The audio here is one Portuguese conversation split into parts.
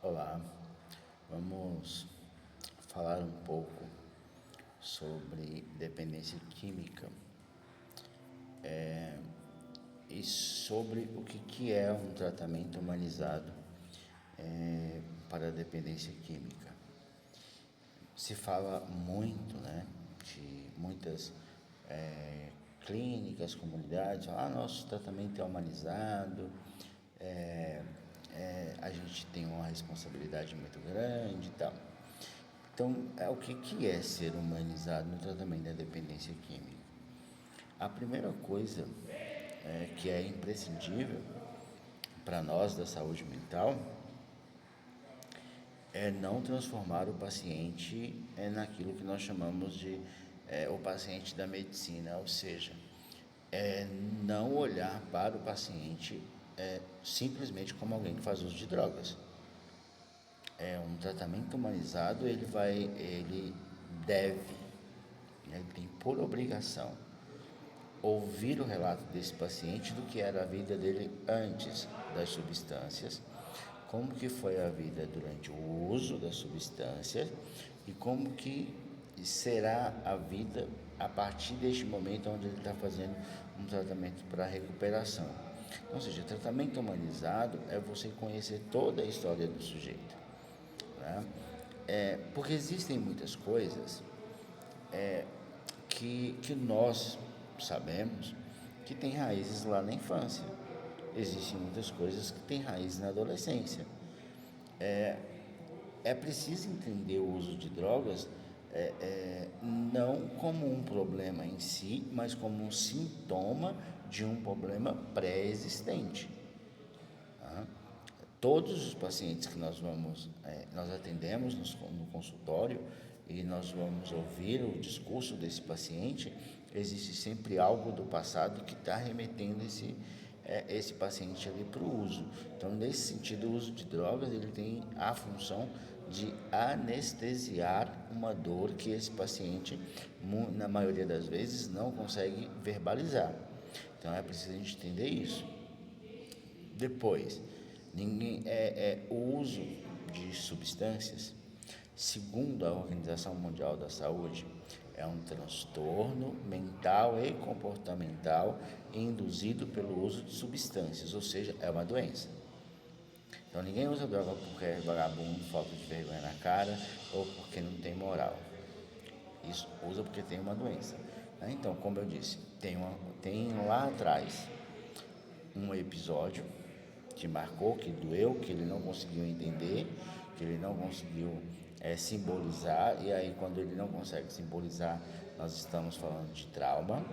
Olá, vamos falar um pouco sobre dependência química e sobre o que é um tratamento humanizado para a dependência química. Se fala muito, de muitas clínicas, comunidades, nosso tratamento é humanizado, a gente tem uma responsabilidade muito grande e tal. Então, o que é ser humanizado no tratamento da dependência química? A primeira coisa que é imprescindível para nós da saúde mental é não transformar o paciente naquilo que nós chamamos de o paciente da medicina, ou seja, não olhar para o paciente simplesmente como alguém que faz uso de drogas. Um tratamento humanizado, ele deve, ele tem por obrigação ouvir o relato desse paciente do que era a vida dele antes das substâncias, como que foi a vida durante o uso das substâncias e como que será a vida a partir deste momento onde ele está fazendo um tratamento para recuperação. Ou seja, tratamento humanizado é você conhecer toda a história do sujeito, né? Porque existem muitas coisas que nós sabemos que tem raízes lá na infância. Existem muitas coisas que têm raízes na adolescência. É preciso entender o uso de drogas não como um problema em si, mas como um sintoma de um problema pré-existente. Todos os pacientes que nós atendemos no consultório e nós vamos ouvir o discurso desse paciente, existe sempre algo do passado que está remetendo esse paciente ali para o uso. Então, nesse sentido, o uso de drogas ele tem a função de anestesiar uma dor que esse paciente, na maioria das vezes, não consegue verbalizar. Então, é preciso a gente entender isso. Depois, o uso de substâncias, segundo a Organização Mundial da Saúde, é um transtorno mental e comportamental induzido pelo uso de substâncias, ou seja, é uma doença. Então, ninguém usa droga porque é vagabundo, falta de vergonha na cara ou porque não tem moral. Isso usa porque tem uma doença. Então, como eu disse, tem lá atrás um episódio que marcou, que doeu, que ele não conseguiu entender, que ele não conseguiu simbolizar, e aí quando ele não consegue simbolizar, nós estamos falando de trauma.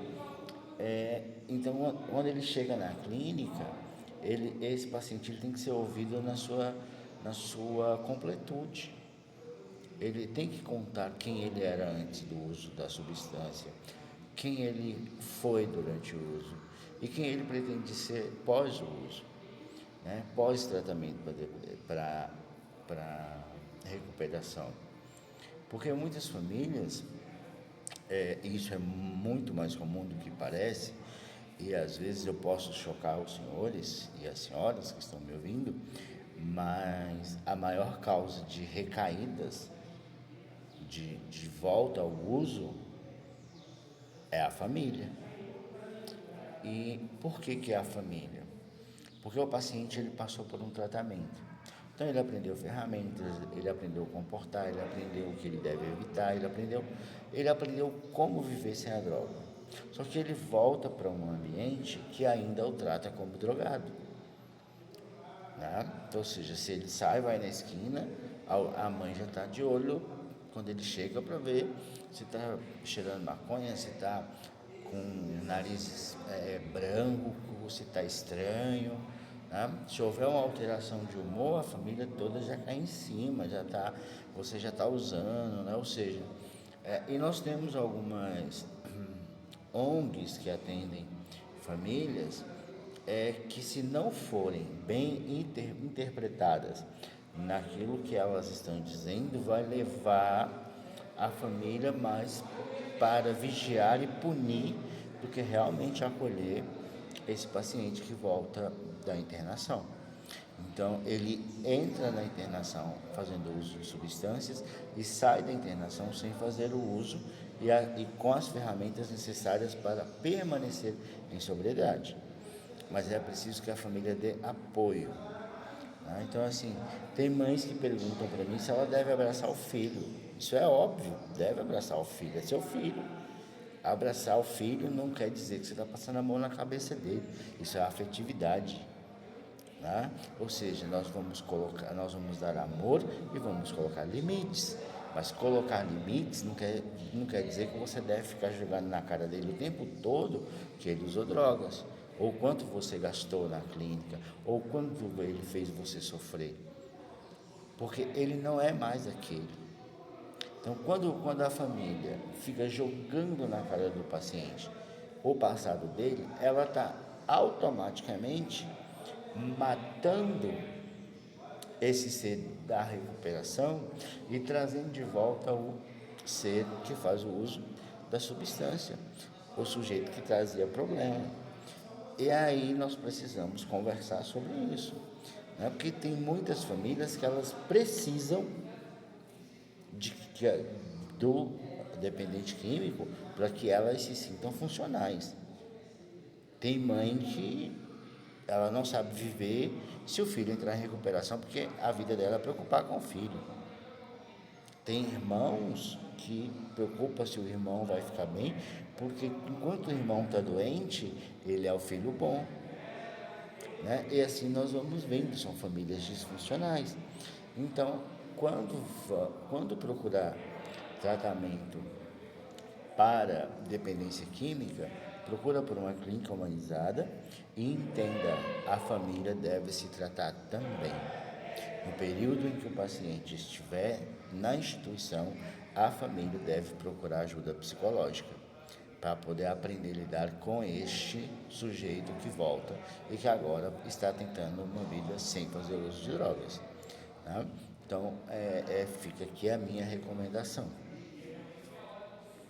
Então, quando ele chega na clínica, esse paciente ele tem que ser ouvido na sua completude. Ele tem que contar quem ele era antes do uso da substância, quem ele foi durante o uso e quem ele pretende ser pós o uso, pós-tratamento para recuperação. Porque muitas famílias, isso é muito mais comum do que parece, e às vezes eu posso chocar os senhores e as senhoras que estão me ouvindo, mas a maior causa de recaídas, de volta ao uso, é a família. E por que é a família? Porque o paciente ele passou por um tratamento. Então ele aprendeu ferramentas, ele aprendeu a comportar, ele aprendeu o que ele deve evitar, ele aprendeu como viver sem a droga. Só que ele volta para um ambiente que ainda o trata como drogado, né? Então, ou seja, se ele sai, vai na esquina, a mãe já está de olho quando ele chega para ver se está cheirando maconha, se está com o nariz branco, se está estranho, né? Se houver uma alteração de humor, a família toda já cai em cima, você já está usando, né? Ou seja, e nós temos algumas ONGs que atendem famílias que, se não forem bem interpretadas naquilo que elas estão dizendo, vai levar a família mais para vigiar e punir do que realmente acolher esse paciente que volta da internação. Então, ele entra na internação fazendo uso de substâncias e sai da internação sem fazer o uso e com as ferramentas necessárias para permanecer em sobriedade. Mas é preciso que a família dê apoio. Tá? Então, assim, tem mães que perguntam para mim se ela deve abraçar o filho. Isso é óbvio, deve abraçar o filho, é seu filho. Abraçar o filho não quer dizer que você está passando a mão na cabeça dele. Isso é afetividade. Né? Ou seja, nós vamos dar amor e vamos colocar limites. Mas colocar limites não quer dizer que você deve ficar jogando na cara dele o tempo todo que ele usou drogas, ou quanto você gastou na clínica, ou quanto ele fez você sofrer, porque ele não é mais aquele. Então, quando a família fica jogando na cara do paciente o passado dele, ela está automaticamente matando esse ser da recuperação e trazendo de volta o ser que faz o uso da substância, o sujeito que trazia problema. E aí nós precisamos conversar sobre isso, né? Porque tem muitas famílias que elas precisam do dependente químico para que elas se sintam funcionais. Tem mãe que ela não sabe viver se o filho entrar em recuperação, porque a vida dela é preocupar com o filho. Tem irmãos que preocupam se o irmão vai ficar bem, porque enquanto o irmão está doente, ele é o filho bom. Né? E assim nós vamos vendo, são famílias disfuncionais. Então, quando procurar tratamento para dependência química, procura por uma clínica humanizada e entenda, a família deve se tratar também. No período em que o paciente estiver na instituição, a família deve procurar ajuda psicológica para poder aprender a lidar com este sujeito que volta e que agora está tentando uma vida sem fazer uso de drogas. Tá? Então, fica aqui a minha recomendação.